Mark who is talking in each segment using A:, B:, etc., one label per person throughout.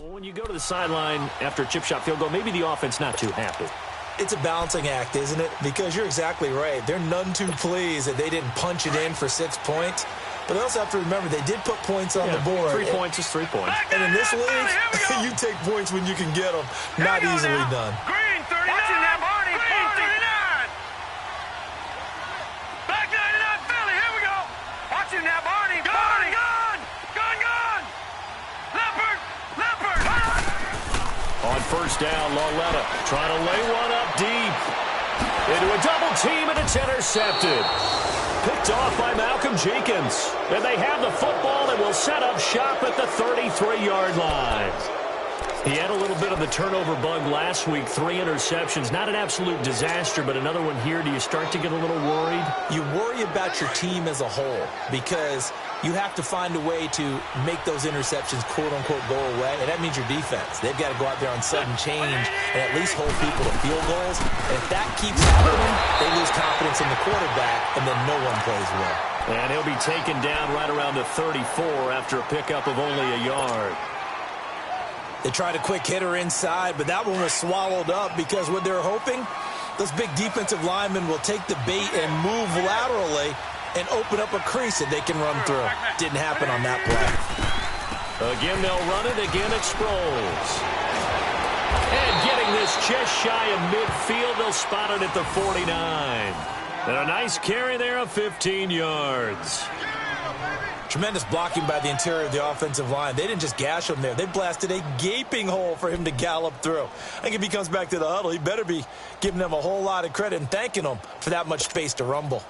A: When you go to the sideline after a chip shot field goal, maybe the offense not too happy.
B: It's a balancing act, isn't it? Because you're exactly right. They're none too pleased that they didn't punch it in for 6 points. But they also have to remember they did put points on the board.
A: 3 points is 3 points.
B: And in this league, you take points when you can get them. Not easily done.
C: Green 39. Green 39. Back 99 Philly. Here we go. Watch him now, Barney. Gun. Leopard.
A: On first down, Lauletta trying to lay one up deep. Into a double team, and it's intercepted. Picked off by Malcolm Jenkins. And they have the football and will set up shop at the 33-yard line. He had a little bit of the turnover bug last week. 3 interceptions. Not an absolute disaster, but another one here. Do you start to get a little worried?
B: You worry about your team as a whole because you have to find a way to make those interceptions, quote-unquote, go away. And that means your defense. They've got to go out there on sudden change and at least hold people to field goals. And if that keeps happening, they lose confidence in the quarterback, and then no one plays well.
A: And he'll be taken down right around the 34 after a pickup of only a yard.
B: They tried a quick hitter inside, but that one was swallowed up because what they're hoping, those big defensive linemen will take the bait and move laterally and open up a crease that they can run through. Didn't happen on that play.
A: Again, they'll run it. Again, it's Sproles. And getting this just shy of midfield, they'll spot it at the 49. And a nice carry there of 15 yards.
B: Tremendous blocking by the interior of the offensive line. They didn't just gash him there. They blasted a gaping hole for him to gallop through. I think if he comes back to the huddle, he better be giving them a whole lot of credit and thanking them for that much space to rumble.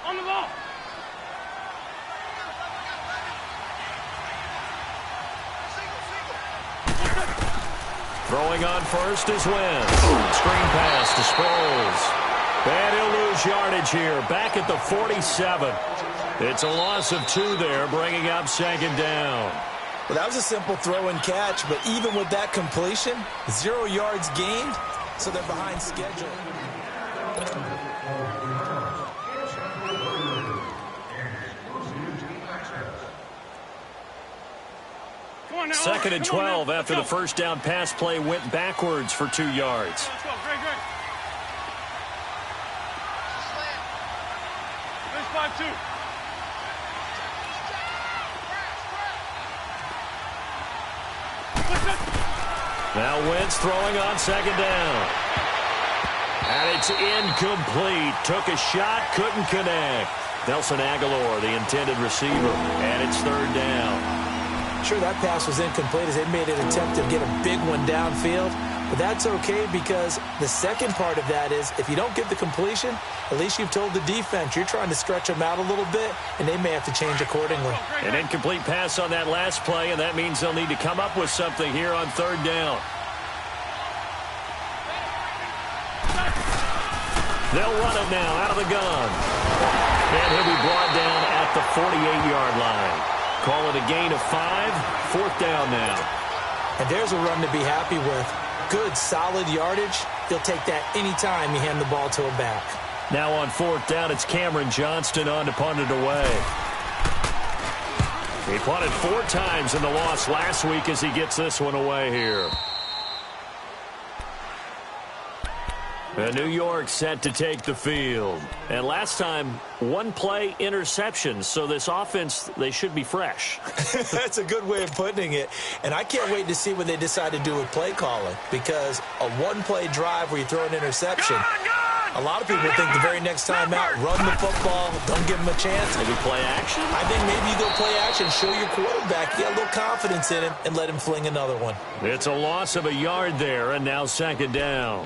C: On the ball.
A: Throwing on first is Wentz. Screen pass to Sproles. And he'll lose yardage here. Back at the 47. It's a loss of 2 there, bringing up second down.
B: Well, that was a simple throw and catch, but even with that completion, 0 yards gained, so they're behind schedule.
A: Second and 12 after the first down pass play went backwards for 2 yards.
C: Let's go. Great. 5-2.
A: Now Wentz throwing on second down. And it's incomplete. Took a shot, couldn't connect. Nelson Aguilar, the intended receiver, and it's third down.
B: Sure, that pass was incomplete as they made an attempt to get a big one downfield. But that's okay because the second part of that is if you don't get the completion, at least you've told the defense you're trying to stretch them out a little bit, and they may have to change accordingly.
A: An incomplete pass on that last play, and that means they'll need to come up with something here on third down. They'll run it now out of the gun. And he'll be brought down at the 48-yard line. Call it a gain of 5. Fourth down now.
B: And there's a run to be happy with. Good, solid yardage. They'll take that anytime you hand the ball to a back.
A: Now on fourth down, it's Cameron Johnston on to punt it away. He punted 4 times in the loss last week as he gets this one away here. And New York set to take the field. And last time, 1 play interception. So this offense, they should be fresh.
B: That's a good way of putting it. And I can't wait to see what they decide to do with play calling. Because a 1-play drive where you throw an interception, a lot of people think the very next time out, run the football, don't give them a chance.
A: Maybe play action?
B: I think maybe you go play action, show your quarterback, get a little confidence in him, and let him fling another one.
A: It's a loss of a yard there, and now second down.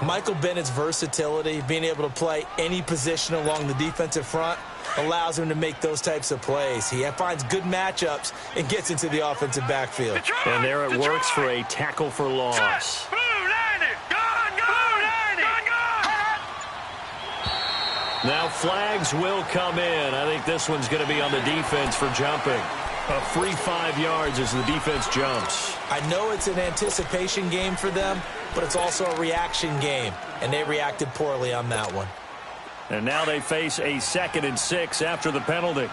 B: Michael Bennett's versatility, being able to play any position along the defensive front, allows him to make those types of plays. He finds good matchups and gets into the offensive backfield.
A: And there it works for a tackle for loss. Now flags will come in. I think this one's going to be on the defense for jumping. A free 5 yards as the defense jumps.
B: I know it's an anticipation game for them, but it's also a reaction game, and they reacted poorly on that one.
A: And now they face a 2nd and 6 after the penalty.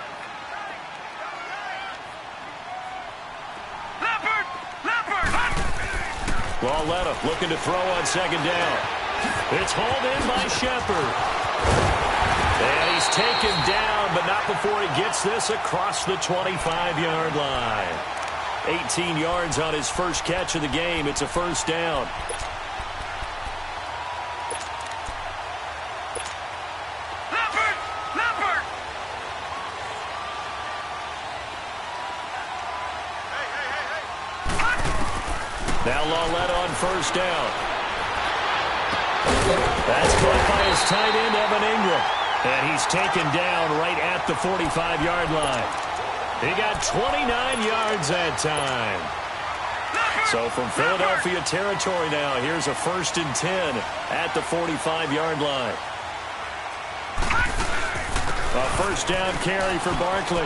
A: Lauletta looking to throw on 2nd down. It's hauled in by Shepard. And he's taken down, but not before he gets this across the 25-yard line. 18 yards on his first catch of the game. It's a 1st down. Now Lauletta on 1st down. That's caught by his tight end, Evan Ingram. And he's taken down right at the 45-yard line. He got 29 yards that time. So from Philadelphia territory now, here's a 1st and 10 at the 45-yard line. A 1st down carry for Barkley.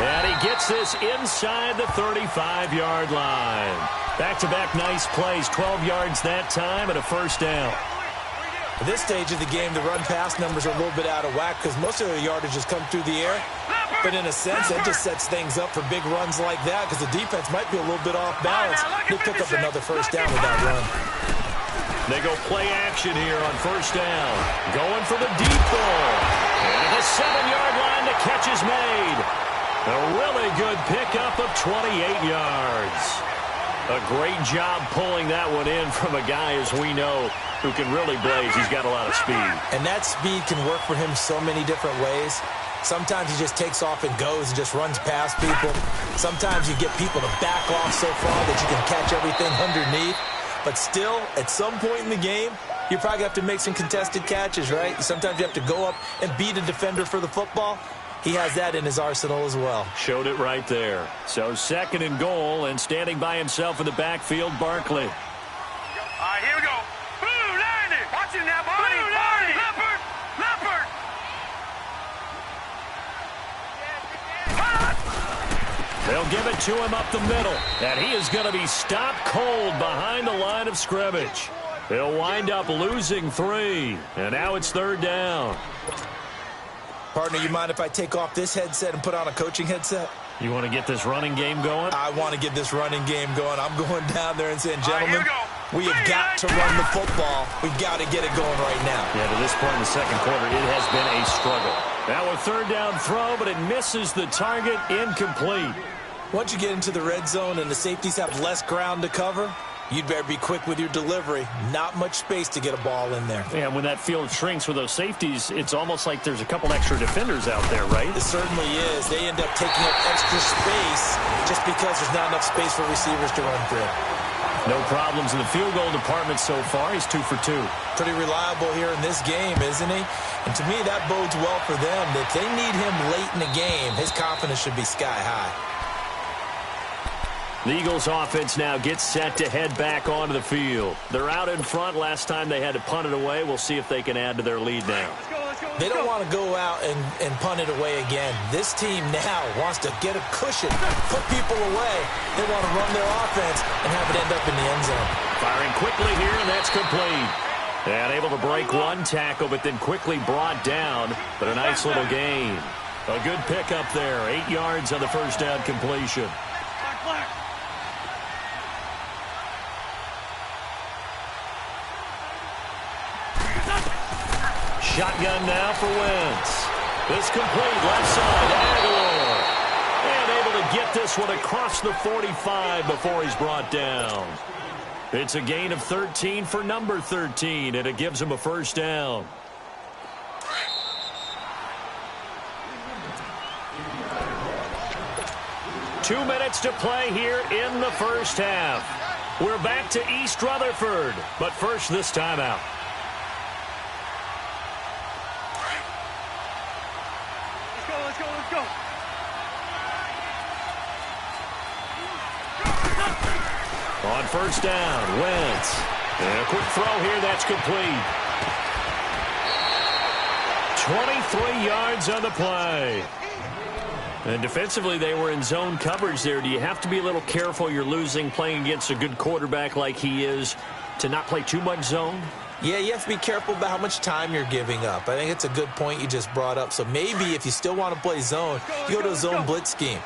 A: And he gets this inside the 35-yard line. Back-to-back nice plays, 12 yards that time and a 1st down.
B: At this stage of the game, the run-pass numbers are a little bit out of whack because most of their yardage has come through the air. But in a sense, that just sets things up for big runs like that because the defense might be a little bit off balance. They pick up another 1st down with that run.
A: They go play action here on 1st down. Going for the deep ball. And at the 7-yard line, the catch is made. A really good pickup of 28 yards. A great job pulling that one in from a guy, as we know, who can really blaze. He's got a lot of speed.
B: And that speed can work for him so many different ways. Sometimes he just takes off and goes and just runs past people. Sometimes you get people to back off so far that you can catch everything underneath. But still, at some point in the game, you probably have to make some contested catches, right? Sometimes you have to go up and beat a defender for the football. He has that in his arsenal as well.
A: Showed it right there. So 2nd and goal, and standing by himself in the backfield, Barkley.
C: All right, here we go. Blue, landing. Watch him now, Barney. Barney. Leopard.
A: They'll give it to him up the middle. And he is going to be stopped cold behind the line of scrimmage. He'll wind up losing 3. And now it's 3rd down.
B: Partner, you mind if I take off this headset and put on a coaching headset?
A: You want to get this running game going?
B: I want to get this running game going. I'm going down there and saying, gentlemen, we have got to
C: 39
B: run the football. We've got to get it going right now.
A: Yeah, to this point in the 2nd quarter, it has been a struggle. Now a 3rd down throw, but it misses the target, incomplete.
B: Once you get into the red zone and the safeties have less ground to cover, you'd better be quick with your delivery. Not much space to get a ball in there.
A: Yeah, when that field shrinks with those safeties, it's almost like there's a couple extra defenders out there, right?
B: It certainly is. They end up taking up extra space just because there's not enough space for receivers to run through.
A: No problems in the field goal department so far. He's 2 for 2.
B: Pretty reliable here in this game, isn't he? And to me, that bodes well for them. If they need him late in the game, his confidence should be sky high.
A: The Eagles offense now gets set to head back onto the field. They're out in front. Last time they had to punt it away. We'll see if they can add to their lead now.
B: They don't want to go out and punt it away again. This team now wants to get a cushion, put people away. They want to run their offense and have it end up in the end zone.
A: Firing quickly here, and that's complete. And able to break one tackle, but then quickly brought down. But a nice little gain. A good pickup there. 8 yards on the 1st down completion. Shotgun now for Wentz. This complete, left side, Aguilar. And able to get this one across the 45 before he's brought down. It's a gain of 13 for number 13, and it gives him a 1st down. Two minutes to play here in the 1st half. We're back to East Rutherford, but first this timeout.
C: Let's go.
A: On 1st down, Wentz. And a quick throw here, that's complete. 23 yards on the play. And defensively, they were in zone coverage there. Do you have to be a little careful? You're losing, playing against a good quarterback like he is, to not play too much zone?
B: Yeah, you have to be careful about how much time you're giving up. I think it's a good point you just brought up. So maybe if you still want to play zone, you go to a zone blitz scheme.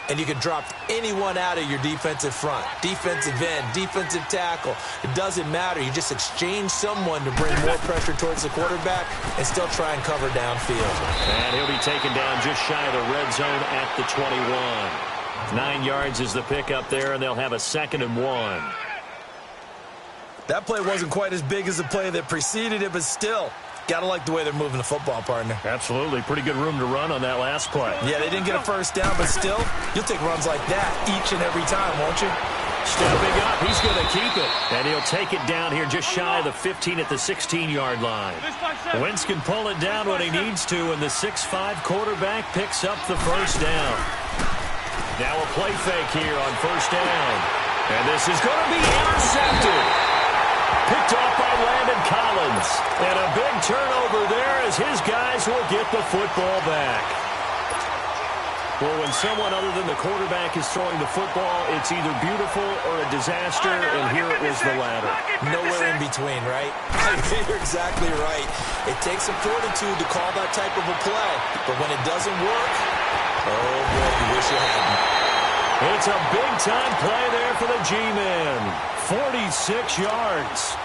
B: And you can drop anyone out of your defensive front, defensive end, defensive tackle. It doesn't matter. You just exchange someone to bring more pressure towards the quarterback and still try and cover downfield.
A: And he'll be taken down just shy of the red zone at the 21. 9 yards is the pickup there, and they'll have a 2nd and 1.
B: That play wasn't quite as big as the play that preceded it, but still, gotta like the way they're moving the football, partner.
A: Absolutely. Pretty good room to run on that last play.
B: Yeah, they didn't get a first down, but still, you'll take runs like that each and every time, won't you?
A: Stepping up, he's going to keep it. And he'll take it down here just shy of the 15 at the 16-yard line. Wentz can pull it down when he needs to, and the 6'5" quarterback picks up the first down. Now a play fake here on first down. And this is going to be intercepted. Picked off by Landon Collins. And a big turnover there as his guys will get the football back. Well, when someone other than the quarterback is throwing the football, it's either beautiful or a disaster, and here it was the latter.
B: Nowhere in between, right? I think you're exactly right. It takes some fortitude to call that type of a play, but when it doesn't work, oh boy, you wish you hadn't.
A: It's a big-time play there for the G-Men. 46 yards.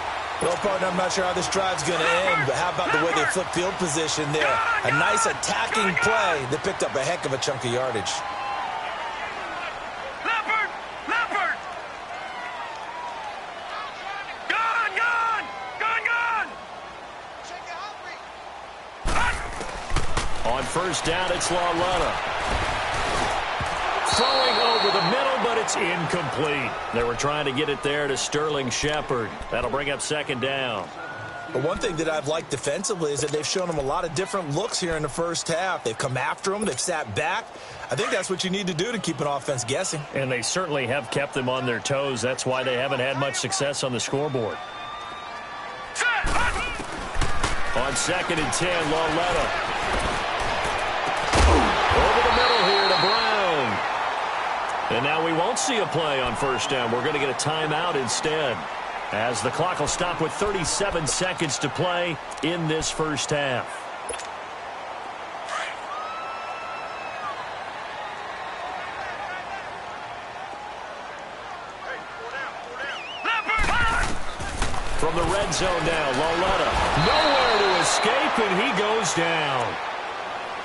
B: Well, partner, I'm not sure how this drive's going to end, but how about the way they flip field position there? A nice attacking play that picked up a heck of a chunk of yardage.
C: Leopard! Leopard! Gone! Gone! Gone! Gone!
A: On first down, it's Lauletta. Throwing over the middle, but it's incomplete. They were trying to get it there to Sterling Shepard. That'll bring up 2nd down.
B: But one thing that I've liked defensively is that they've shown them a lot of different looks here in the first half. They've come after them. They've sat back. I think that's what you need to do to keep an offense guessing.
A: And they certainly have kept them on their toes. That's why they haven't had much success on the scoreboard. On 2nd and 10, Lauletta. Over the middle here to Brown. And now we won't see a play on first down. We're going to get a timeout instead, as the clock will stop with 37 seconds to play in this first half. From the red zone now, Lauletta. Nowhere to escape, and he goes down.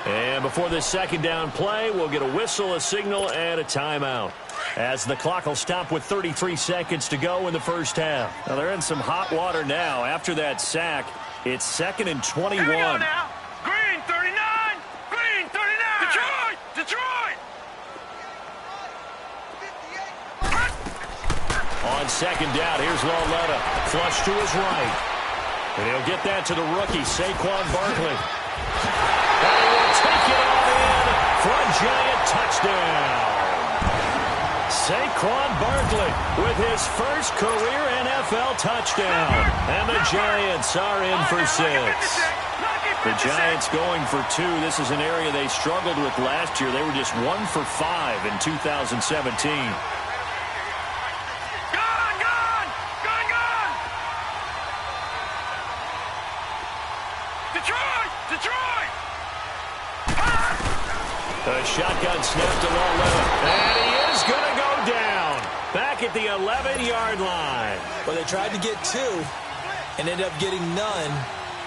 A: And before this 2nd down play, we'll get a whistle, a signal, and a timeout, as the clock will stop with 33 seconds to go in the first half. Now, they're in some hot water now. After that sack, it's 2nd and 21.
C: Here we go now. Green 39! Green 39! Detroit! Detroit!
A: On 2nd down, here's Lauletta. Flush to his right. And he'll get that to the rookie, Saquon Barkley. And he will take it on in for a giant touchdown. Saquon Barkley with his first career NFL touchdown. And the Giants are in for 6. The Giants going for 2. This is an area they struggled with last year. They were just 1 for 5 in 2017. A shotgun snap to Lauletta. And he is going to go down. Back at the 11-yard line.
B: Well, they tried to get 2 and ended up getting none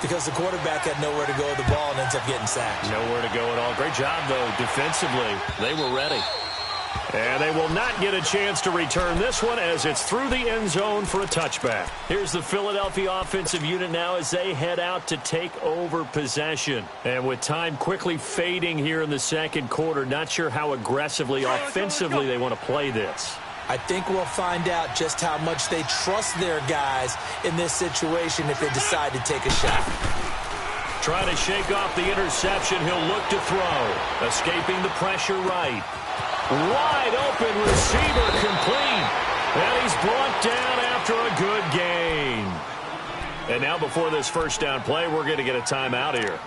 B: because the quarterback had nowhere to go with the ball and ends up getting sacked.
A: Nowhere to go at all. Great job, though, defensively. They were ready. And they will not get a chance to return this one as it's through the end zone for a touchback. Here's the Philadelphia offensive unit now as they head out to take over possession. And with time quickly fading here in the second quarter, not sure how aggressively, offensively they want to play this.
B: I think we'll find out just how much they trust their guys in this situation if they decide to take a shot.
A: Trying to shake off the interception, he'll look to throw. Escaping the pressure right. Wide open receiver complete. And he's brought down after a good gain. And now before this first down play, we're going to get a timeout here,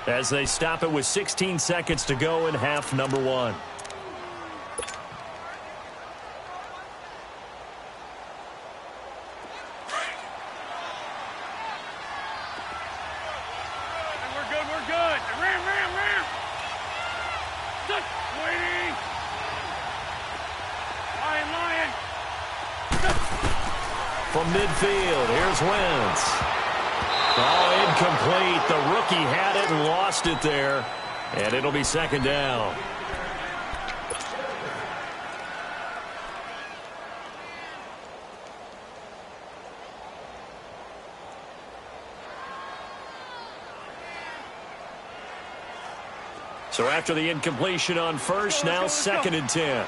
A: as they stop it with 16 seconds to go in half number 1. from midfield. Here's Wentz. Oh, incomplete. The rookie had it and lost it there. And it'll be second down. So after the incompletion on first, now 2nd and 10.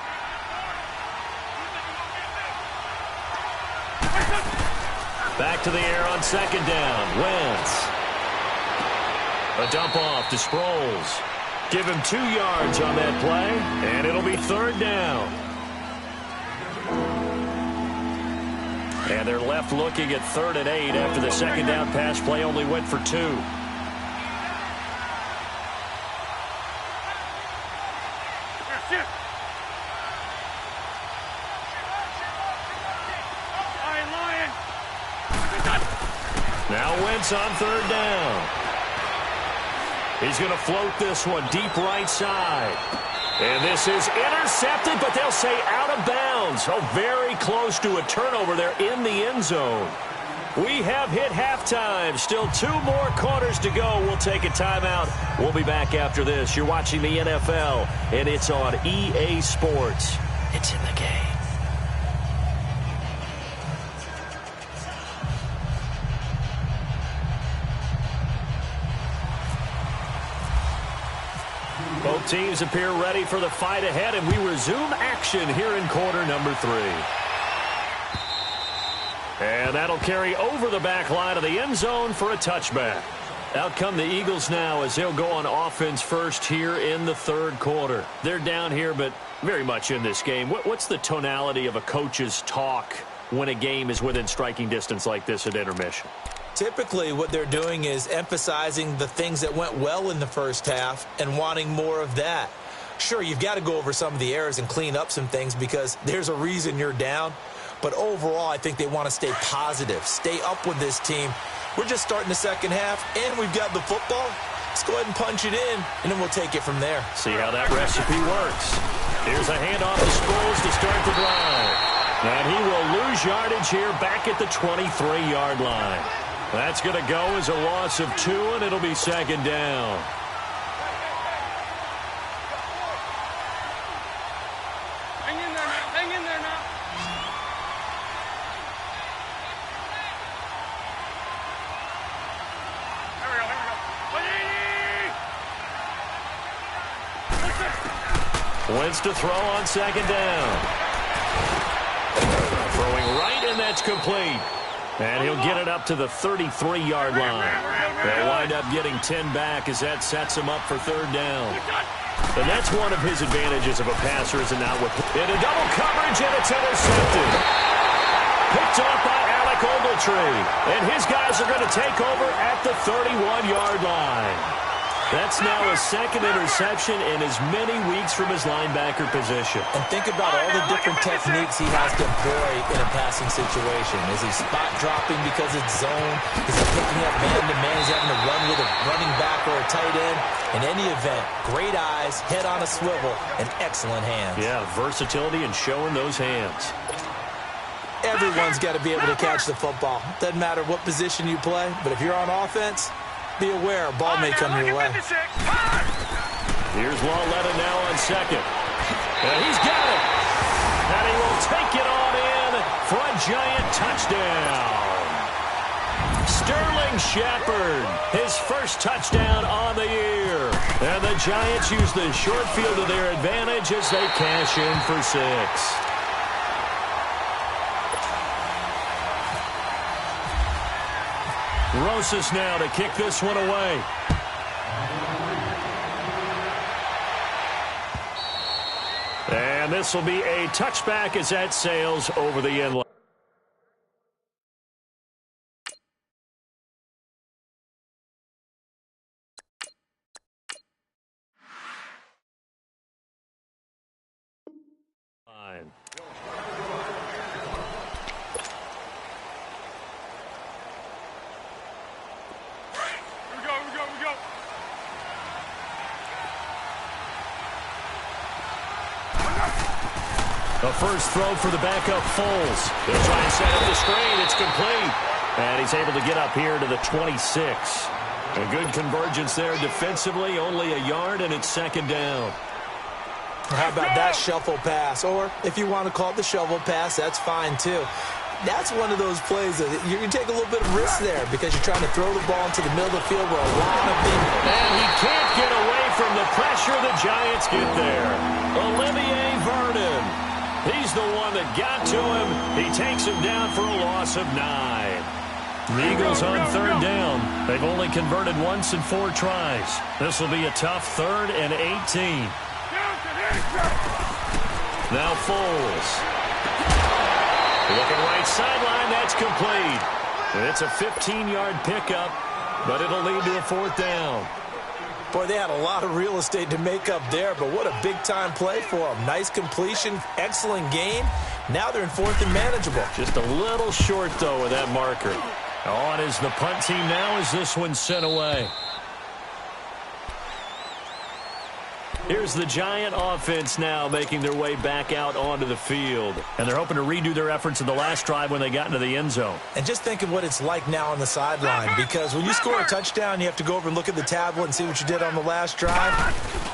A: Back to the air on 2nd down. Wentz. A dump off to Sproles. Give him 2 yards on that play, and it'll be 3rd down. And they're left looking at 3rd and 8 after the 2nd down pass play only went for 2. Now Wentz on 3rd down. He's going to float this one deep right side. And this is intercepted, but they'll say out of bounds. Oh, very close to a turnover there in the end zone. We have hit halftime. Still 2 more quarters to go. We'll take a timeout. We'll be back after this. You're watching the NFL, and it's on EA Sports. It's in the game. Both teams appear ready for the fight ahead, and we resume action here in quarter number 3. And that'll carry over the back line of the end zone for a touchback. Out come the Eagles now as they'll go on offense first here in the 3rd quarter. They're down here, but very much in this game. What's the tonality of a coach's talk when a game is within striking distance like this at intermission?
B: Typically, what they're doing is emphasizing the things that went well in the first half and wanting more of that. Sure, you've got to go over some of the errors and clean up some things because there's a reason you're down. But overall, I think they want to stay positive, stay up with this team. We're just starting the 2nd half, and we've got the football. Let's go ahead and punch it in, and then we'll take it from there.
A: See how that recipe works. Here's a handoff to Sproles to start the drive. And he will lose yardage here back at the 23-yard line. That's going to go as a loss of 2, and it'll be 2nd down.
C: Hang in there now. Hang in there now. Here we go.
A: Wentz to throw on 2nd down. Throwing right, and that's complete. And he'll get it up to the 33-yard line. They'll wind up getting 10 back as that sets him up for 3rd down. And that's one of his advantages of a passer, is not with in a double coverage, and it's intercepted. Picked off by Alec Ogletree. And his guys are going to take over at the 31-yard line. That's now his 2nd interception in as many weeks from his linebacker position.
B: And think about all the different techniques he has to employ in a passing situation. Is he spot dropping because it's zone? Is he picking up man-to-man? Is he having to run with a running back or a tight end? In any event, great eyes, head on a swivel, and excellent hands.
A: Yeah, versatility and showing those hands.
B: Everyone's got to be able to catch the football. Doesn't matter what position you play, but if you're on offense, be aware a ball may come your way.
A: Here's Lawletta now on 2nd. And he's got it. And he will take it on in for a giant touchdown. Sterling Shepard, his first touchdown on the year. And the Giants use the short field to their advantage as they cash in for 6. Rosas now to kick this one away. And this will be a touchback as that sails over the end line. A first throw for the backup Foles. They'll try and set up the screen. It's complete. And he's able to get up here to the 26. A good convergence there defensively. Only a yard, and it's second down.
B: How about that shuffle pass? Or if you want to call it the shovel pass, that's fine too. That's one of those plays that you take a little bit of risk there because you're trying to throw the ball into the middle of the field where a lot of things.
A: And he can't get away from the pressure. The Giants get there. Olivier Vernon. He's the one that got to him. He takes him down for a loss of 9. The Eagles on third down. They've only converted once in 4 tries. This will be a tough 3rd and 18. Now Foles. Looking right sideline, that's complete. It's a 15-yard pickup, but it'll lead to a 4th down.
B: Boy, they had a lot of real estate to make up there, but what a big-time play for them. Nice completion, excellent game. Now they're in 4th and manageable.
A: Just a little short, though, with that marker. On is the punt team now as this one's sent away. Here's the Giant offense now making their way back out onto the field. And they're hoping to redo their efforts in the last drive when they got into the end zone.
B: And just think of what it's like now on the sideline, because when you score a touchdown, you have to go over and look at the tablet and see what you did on the last drive.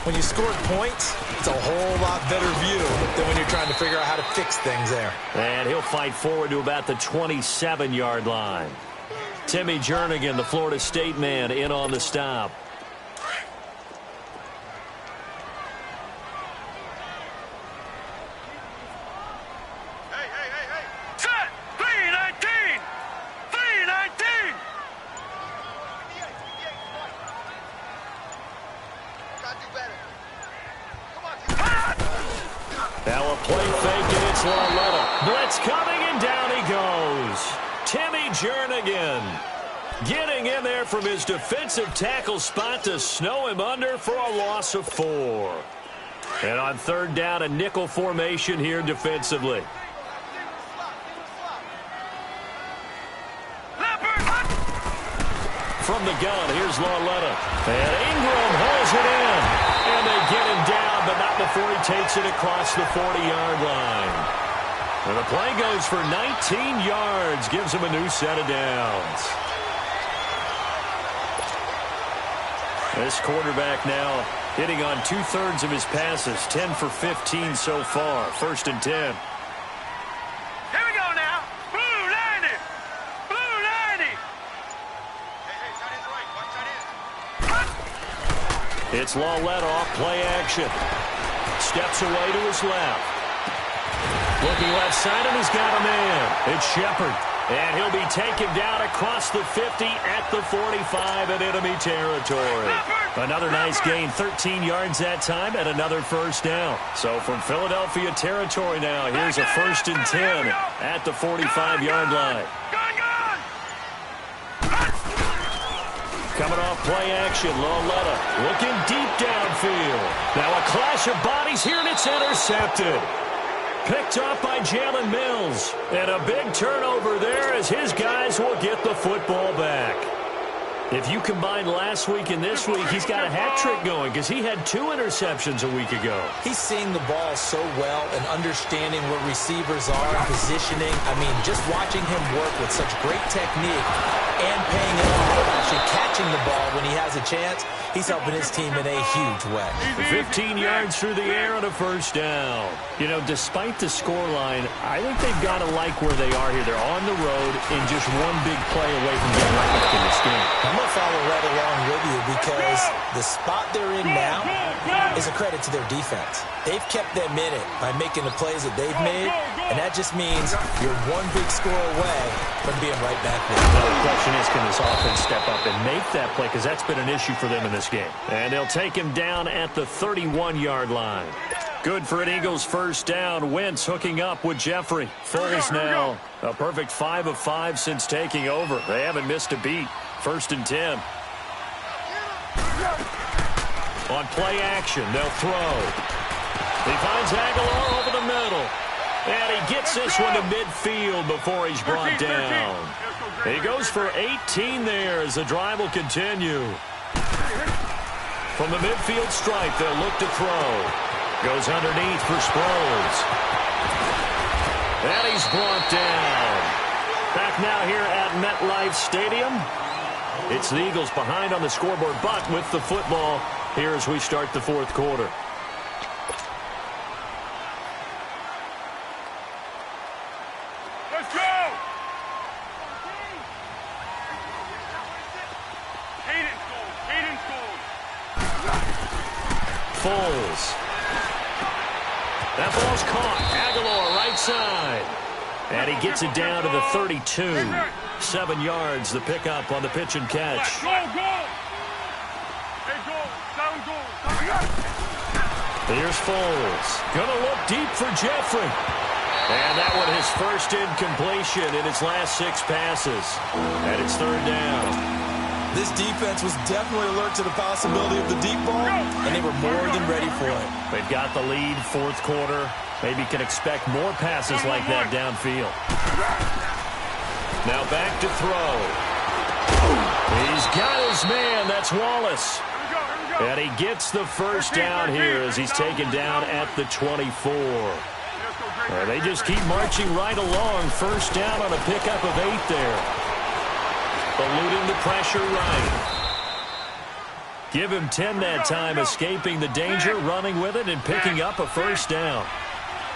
B: When you scored points, it's a whole lot better view than when you're trying to figure out how to fix things there.
A: And he'll fight forward to about the 27-yard line. Timmy Jernigan, the Florida State man, in on the stop. Now a play fake, and it's Lauletta. Blitz coming, and down he goes. Timmy Jernigan getting in there from his defensive tackle spot to snow him under for a loss of 4. And on third down, a nickel formation here defensively. From the gun, here's Lauletta. And Ingram holds it in. And they get him down, but not before he takes it across the 40-yard line. And the play goes for 19 yards, gives him a new set of downs. This quarterback now hitting on 2/3 of his passes, 10 for 15 so far. 1st and 10.
C: Here we go now. Blue 90. Blue 90. Hey, tight end's right. Watch tight end.
A: It's Lauletta off play action. Steps away to his left. Looking left side, and he's got a man. It's Shepard. And he'll be taken down across the 50 at the 45 in enemy territory. Another nice gain, 13 yards that time, and another first down. So from Philadelphia territory now, here's a 1st and 10 at the 45-yard line. Coming off play action, Lauletta looking deep downfield. Now a clash of bodies here, and it's intercepted. Picked up by Jalen Mills. And a big turnover there as his guys will get the football back. If you combine last week and this week, he's got a hat trick going because he had 2 interceptions a week ago.
B: He's seeing the ball so well and understanding where receivers are and positioning. I mean, just watching him work with such great technique and paying it off, actually catching the ball when he has a chance, he's helping his team in a huge way. 15
A: yards through the air and a first down. You know, despite the scoreline, I think they've got to like where they are here. They're on the road and just one big play away from getting right back in this game.
B: I'm going to follow right along with you because the spot they're in now is a credit to their defense. They've kept them in it by making the plays that they've made, and that just means you're one big score away from being right back there.
A: The question is, can this offense step up and make that play, because that's been an issue for them in this game. And they'll take him down at the 31-yard line. Good for an Eagles first down. Wentz hooking up with Jeffrey. Foles now a perfect 5 of 5 since taking over. They haven't missed a beat. 1st and 10. On play action, they'll throw. He finds Aguilar over the middle. And he gets this one to midfield before he's brought down. He goes for 18 there as the drive will continue. From the midfield stripe, they'll look to throw. Goes underneath for Sproles. And he's brought down. Back now here at MetLife Stadium. It's the Eagles behind on the scoreboard, but with the football here as we start the fourth quarter.
C: Let's go! Hayden scores.
A: Foles. That ball's caught. Aguilar right side. And he gets it down to the 32. 7 yards, the pickup on the pitch and catch.
C: Go! Hey, go! Down goal!
A: Here's Foles. Gonna look deep for Jeffrey. And that one his first incompletion in his last 6 passes. And it's third down.
B: This defense was definitely alert to the possibility of the deep ball, and they were more than ready for it.
A: They've got the lead, fourth quarter. Maybe can expect more passes like that downfield. Now back to throw. He's got his man. That's Wallace. And he gets the first down here as he's taken down at the 24. They just keep marching right along. First down on a pickup of 8 there. Eluding the pressure right. Give him 10 that time, escaping the danger, running with it, and picking up a first down.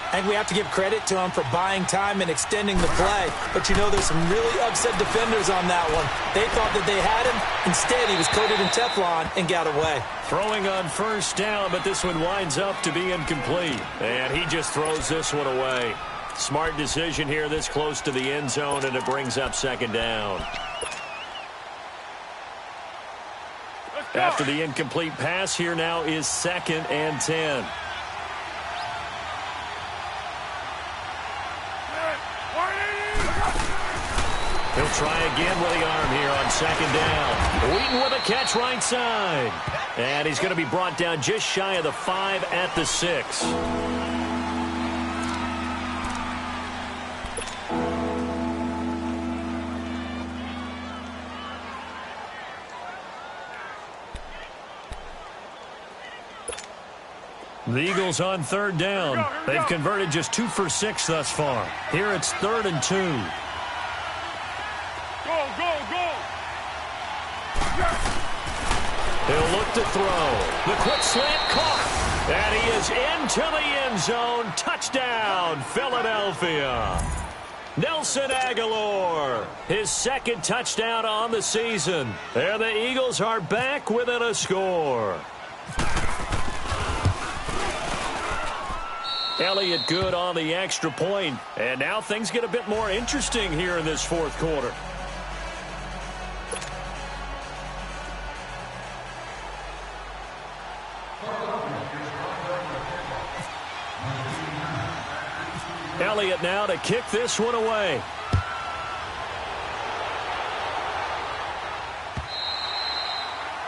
B: I think we have to give credit to him for buying time and extending the play. But, you know, there's some really upset defenders on that one. They thought that they had him. Instead, he was coated in Teflon and got away.
A: Throwing on first down, but this one winds up to be incomplete. And he just throws this one away. Smart decision here this close to the end zone, and it brings up second down. After the incomplete pass, here now is 2nd and 10. He'll try again with the arm here on second down. Wheaton with a catch right side. And he's going to be brought down just shy of the 5 at the 6. The Eagles on third down. They've converted just 2 for 6 thus far. Here it's 3rd and 2.
C: Go!
A: He'll look to throw. The quick slant caught. And he is into the end zone. Touchdown, Philadelphia. Nelson Aguilar, his 2nd touchdown on the season. And the Eagles are back within a score. Elliott good on the extra point. And now things get a bit more interesting here in this fourth quarter. Elliott now to kick this one away.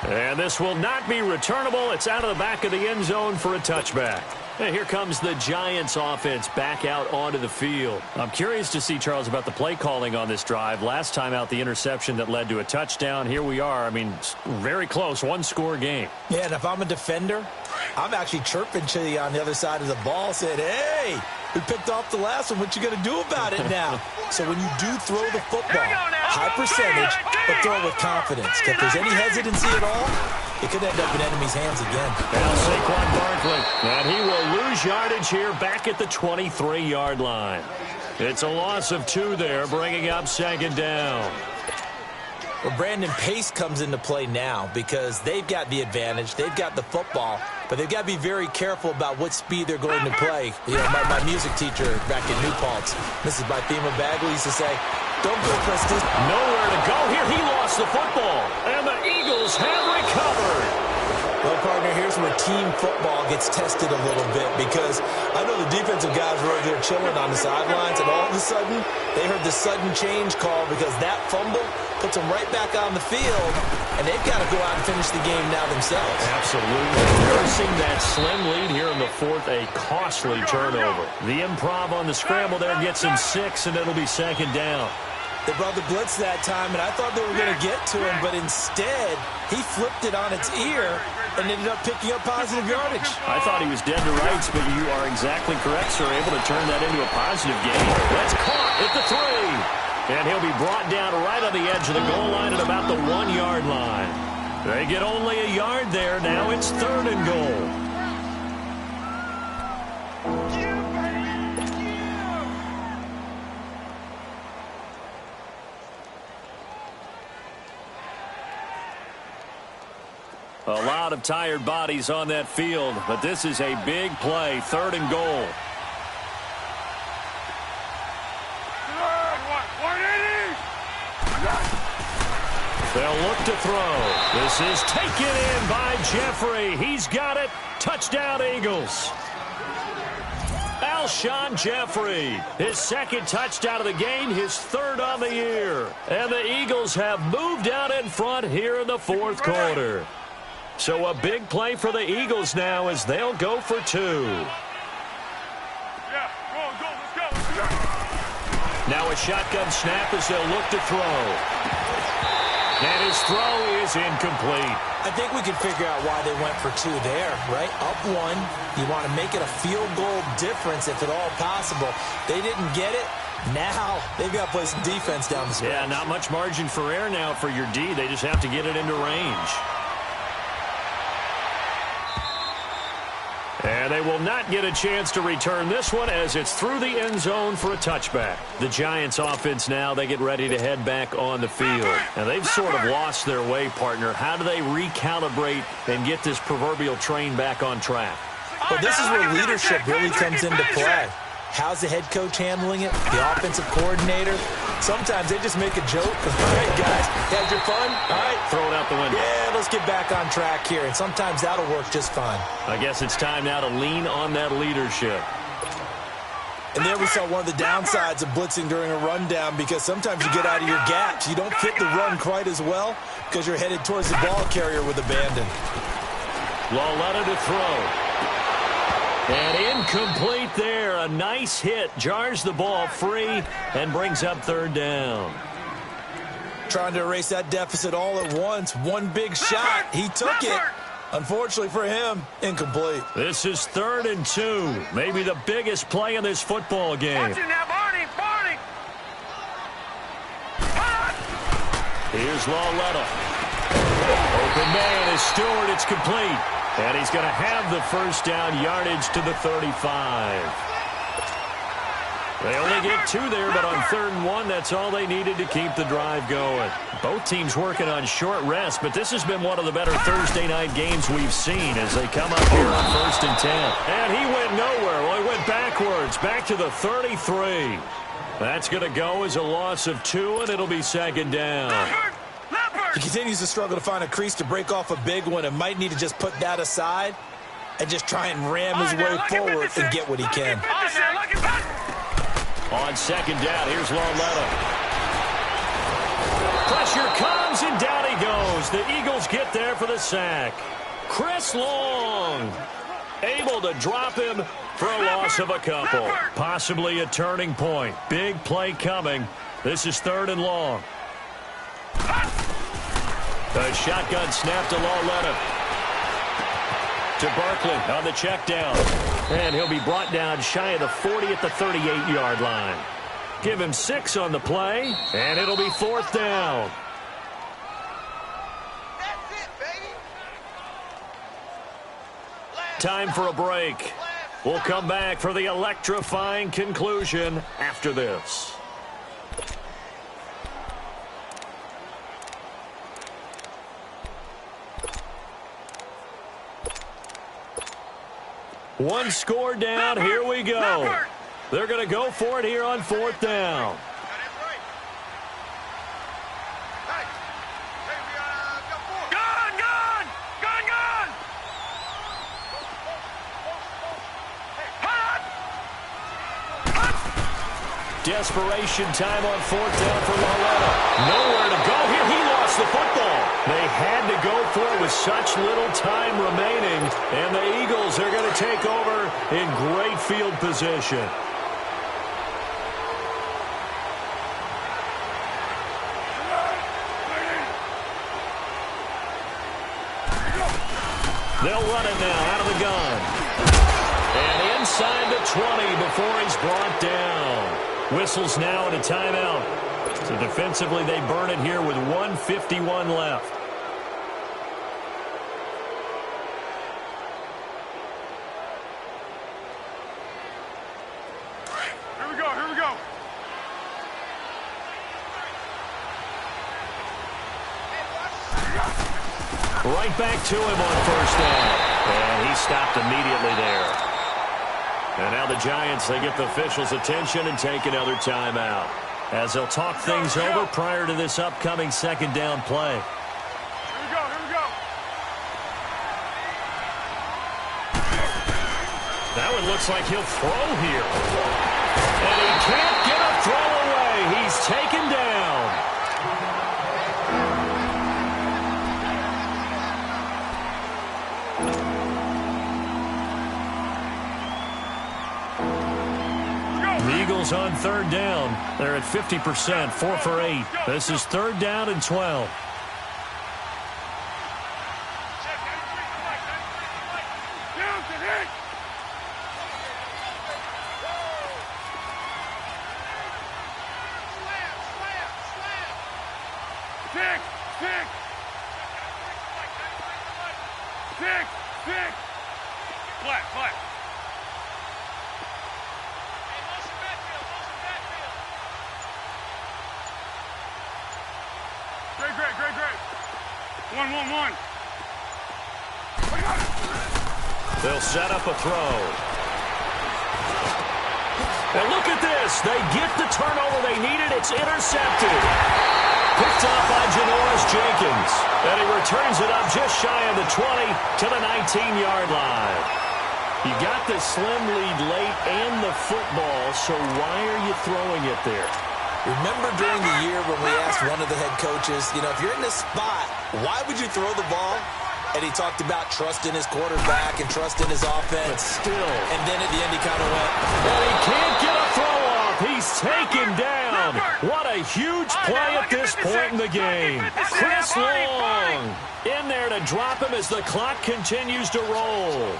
A: And this will not be returnable. It's out of the back of the end zone for a touchback. And here comes the Giants offense back out onto the field. I'm curious to see, Charles, about the play calling on this drive. Last time out, the interception that led to a touchdown. Here we are. I mean, very close, one-score game.
B: Yeah, and if I'm a defender, I'm actually chirping to you on the other side of the ball, saying, hey, we picked off the last one. What you going to do about it now? So when you do throw the football, high percentage, but throw it with confidence. If there's any hesitancy at all, it could end up in enemy's hands again.
A: Now Saquon Barkley, and he will lose yardage here back at the 23-yard line. It's a loss of 2 there, bringing up second down.
B: Well, Brandon, pace comes into play now because they've got the advantage. They've got the football, but they've got to be very careful about what speed they're going to play. You know, my music teacher back in New Paltz, Mrs. Bythema Bagley, used to say, don't go Prestige.
A: Nowhere to go here. He lost the football, and the Eagles have recovered.
B: Well, partner, here's where team football gets tested a little bit because I know the defensive guys were over there chilling on the sidelines, and all of a sudden, they heard the sudden change call because that fumble puts them right back on the field, and they've got to go out and finish the game now themselves.
A: Absolutely. Nursing that slim lead here in the fourth, a costly turnover. The improv on the scramble there gets him 6, and it'll be second down.
B: They brought the blitz that time, and I thought they were going to get to him, but instead, he flipped it on its ear, and ended up picking up positive yardage.
A: I thought he was dead to rights, but you are exactly correct, sir. Able to turn that into a positive gain. That's caught at the 3. And he'll be brought down right on the edge of the goal line at about the 1-yard line. They get only a yard there. Now it's 3rd and goal. A lot of tired bodies on that field, but this is a big play. 3rd and goal. They'll look to throw. This is taken in by Jeffrey. He's got it. Touchdown, Eagles. Alshon Jeffrey, his 2nd touchdown of the game, his 3rd on the year. And the Eagles have moved out in front here in the 4th quarter. So a big play for the Eagles now as they'll go for 2. Now a shotgun snap as they'll look to throw. And his throw is incomplete.
B: I think we can figure out why they went for 2 there, right? Up 1. You want to make it a field goal difference if at all possible. They didn't get it. Now they've got to play some defense down the stretch.
A: Yeah, not much margin for error now for your D. They just have to get it into range. And they will not get a chance to return this one as it's through the end zone for a touchback. The Giants offense now, they get ready to head back on the field. And they've sort of lost their way, partner. How do they recalibrate and get this proverbial train back on track?
B: Well, this is where leadership really comes into play. How's the head coach handling it? The offensive coordinator? Sometimes they just make a joke. All right, guys, had your fun? All right.
A: Throw it out the window.
B: Yeah, let's get back on track here. And sometimes that'll work just fine.
A: I guess it's time now to lean on that leadership.
B: And there we saw one of the downsides of blitzing during a rundown because sometimes you get out of your gaps. You don't fit the run quite as well because you're headed towards the ball carrier with abandon.
A: Lauletta to throw. And incomplete there. A nice hit. Jars the ball free and brings up 3rd down.
B: Trying to erase that deficit all at once. One big shot. He took it. Unfortunately for him, incomplete.
A: This is 3rd and 2. Maybe the biggest play in this football game. Here's Lauletta. Open man is Stewart. It's complete. And he's going to have the 1st down yardage to the 35. They only get 2 there, but on 3rd and 1, that's all they needed to keep the drive going. Both teams working on short rest, but this has been one of the better Thursday night games we've seen as they come up here on 1st and 10. And he went nowhere. Well, he went backwards, back to the 33. That's going to go as a loss of 2, and it'll be 2nd down.
B: He continues to struggle to find a crease to break off a big one and might need to just put that aside and just try and ram his way forward and get what he can.
A: On 2nd down, here's Lauletta. Pressure comes, and down he goes. The Eagles get there for the sack. Chris Long able to drop him for a loss of a couple. Possibly a turning point. Big play coming. This is 3rd and long. A shotgun snap to Lauletta. To Barkley on the check down. And he'll be brought down shy of the 40 at the 38-yard line. Give him 6 on the play, and it'll be 4th down.
C: That's it, baby.
A: Time for a break. We'll come back for the electrifying conclusion after this. One score down. Here we go. They're going to go for it here on 4th down. Desperation time on 4th down for Lauletta. Nowhere to go here. He lost the football. They had to go for it with such little time remaining. And the Eagles are going to take over in great field position. They'll run it now out of the gun. And inside the 20 before he's brought down. Whistles now and a timeout. So defensively, they burn it here with 1:51 left.
C: Here we go, here we go.
A: Right back to him on first down. And he stopped immediately there. And now the Giants, they get the officials' attention and take another timeout, as they'll talk things over prior to this upcoming second down play.
C: Here we go, here we go.
A: That one looks like he'll throw here. And he can't get a throw away. He's taken down. Eagles on third down. They're at 50%, 4 for 8. This is third down and 12.
C: Flat. Great. 1.
A: They'll set up a throw. And look at this. They get the turnover they needed. It's intercepted. Picked off by Janoris Jenkins. And he returns it up just shy of the 20 to the 19-yard line. You got the slim lead late and the football, so why are you throwing it there?
B: Remember during the year when we asked one of the head coaches, if you're in this spot, why would you throw the ball? And he talked about trusting his quarterback and trusting his offense.
A: But still.
B: And then at the end he kind of went.
A: And he can't get a throw off. He's taken down. What a huge play at this point in the game. Chris Long in there to drop him as the clock continues to roll.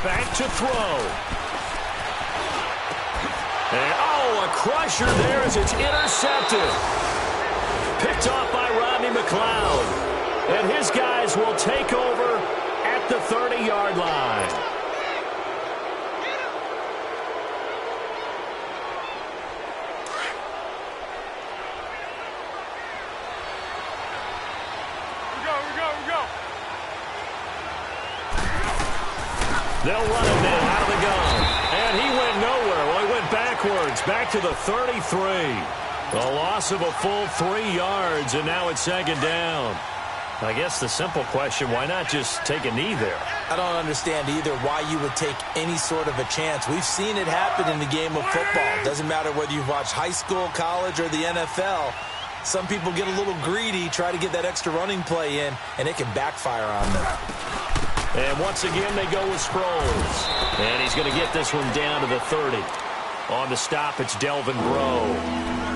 A: Back to throw. And, a crusher there as it's intercepted. Picked off by Rodney McLeod. And his guys will take over at the 30-yard line.
C: We go.
A: They'll run it now out of the gun. And he went nowhere. Well, he went backwards, back to the 33. A loss of a full 3 yards, and now it's second down. I guess the simple question, why not just take a knee there?
B: I don't understand either why you would take any sort of a chance. We've seen it happen in the game of football. It doesn't matter whether you've watched high school, college, or the NFL. Some people get a little greedy, try to get that extra running play in, and it can backfire on them.
A: And once again, they go with Sproles. And he's going to get this one down to the 30. On the stop, it's Delvin Breaux.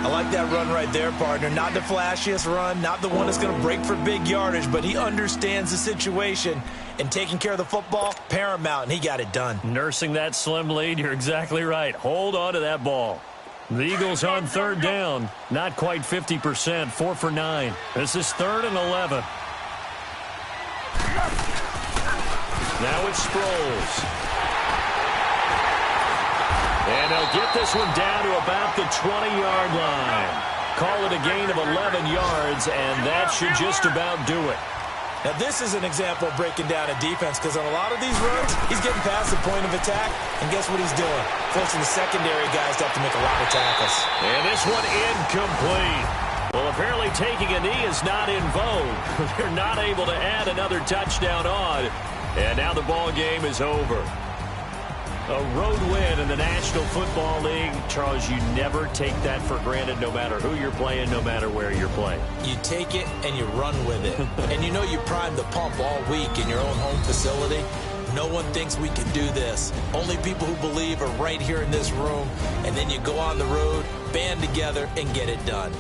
B: I like that run right there, partner. Not the flashiest run, not the one that's going to break for big yardage, but he understands the situation, and taking care of the football, paramount, and he got it done.
A: Nursing that slim lead, you're exactly right. Hold on to that ball. The Eagles on third down, not quite 50%, 4 for 9. This is 3rd and 11. Now it's Sproles. And they'll get this one down to about the 20-yard line. Call it a gain of 11 yards, and that should just about do it.
B: Now, this is an example of breaking down a defense, because on a lot of these runs, he's getting past the point of attack, and guess what he's doing? Forcing the secondary guys to have to make a lot of tackles.
A: And this one incomplete. Well, apparently taking a knee is not in vogue. They're not able to add another touchdown on, and now the ball game is over. A road win in the National Football League. Charles, you never take that for granted, no matter who you're playing, no matter where you're playing.
B: You take it and you run with it. And you know you primed the pump all week in your own home facility. No one thinks we can do this. Only people who believe are right here in this room. And then you go on the road, band together, and get it done.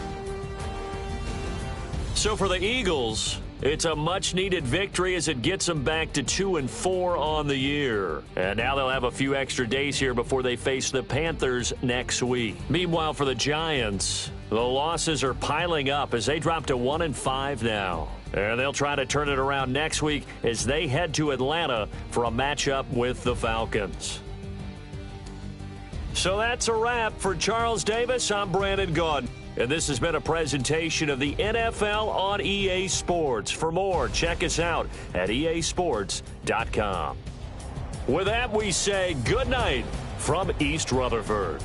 A: So for the Eagles, it's a much-needed victory as it gets them back to 2-4 on the year. And now they'll have a few extra days here before they face the Panthers next week. Meanwhile, for the Giants, the losses are piling up as they drop to 1-5 now. And they'll try to turn it around next week as they head to Atlanta for a matchup with the Falcons. So that's a wrap. For Charles Davis, I'm Brandon Gaudin. And this has been a presentation of the NFL on EA Sports. For more, check us out at easports.com. With that, we say good night from East Rutherford.